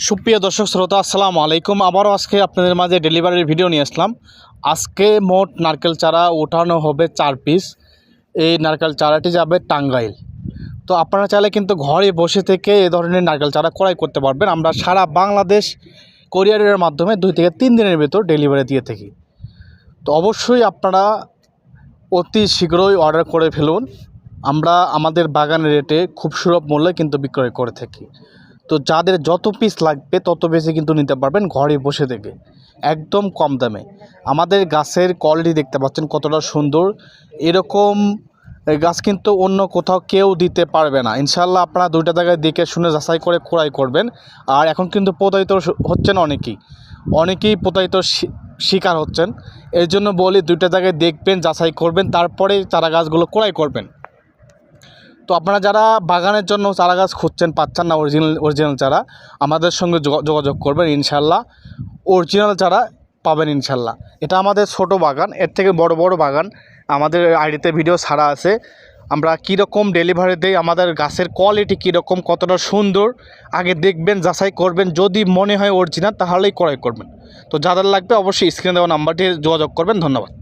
সুপ্রিয় দর্শক শ্রোতা আসসালামু আলাইকুম। আবারও আজকে আপনাদের মাঝে ডেলিভারির ভিডিও নিয়ে আসলাম। আজকে মোট নারকেল চারা ওঠানো হবে 4 পিস। এই নারকেল চারাটি যাবে টাঙ্গাইল। তো আপনারা চাইলে কিন্তু ঘরে বসে থেকে এই ধরনের নারকেল চারা ক্রয় করতে পারবেন। আমরা সারা বাংলাদেশ কোরিয়ারের মাধ্যমে 2 থেকে 3 দিনের ভেতর ডেলিভারি দিয়ে থাকি। তো অবশ্যই আপনারা অতি শীঘ্রই অর্ডার করে ফেলুন। আমরা আমাদের বাগানের রেটে খুব সুলভ মূল্যে কিন্তু বিক্রয় করে থাকি। তো যাদের যত পিস লাগবে তত বেশি কিন্তু নিতে পারবেন ঘরে বসে থেকে একদম কম দামে। আমাদের গাছের কোয়ালিটি দেখতে পাচ্ছেন কতটা সুন্দর। এরকম গাছ কিন্তু অন্য কোথাও কেউ দিতে পারবে না। ইনশাল্লাহ আপনারা 2টা জায়গায় দেখে শুনে যাচাই করে ক্রয় করবেন। আর এখন কিন্তু প্রতারিত হচ্ছেন অনেকেই প্রতারিত শিকার হচ্ছেন। এর জন্য বলি 2টা জায়গায় দেখবেন, যাচাই করবেন, তারপরে চারা গাছগুলো ক্রয় করবেন। তো আপনারা যারা বাগানের জন্য চারা গাছ খুঁজছেন, পাচ্ছেন না অরিজিনাল চারা, আমাদের সঙ্গে যোগাযোগ করবেন। ইনশাল্লাহ অরিজিনাল চারা পাবেন ইনশাল্লাহ। এটা আমাদের ছোট বাগান, এর থেকে বড় বড় বাগান আমাদের আইডিতে ভিডিও ছাড়া আছে। আমরা কীরকম ডেলিভারি দেই, আমাদের গাছের কোয়ালিটি কীরকম, কতটা সুন্দর আগে দেখবেন, যাচাই করবেন। যদি মনে হয় অরিজিনাল তাহলেই ক্রয় করবেন। তো যাদের লাগবে অবশ্যই স্ক্রিনে দেওয়া নাম্বারটি যোগাযোগ করবেন। ধন্যবাদ।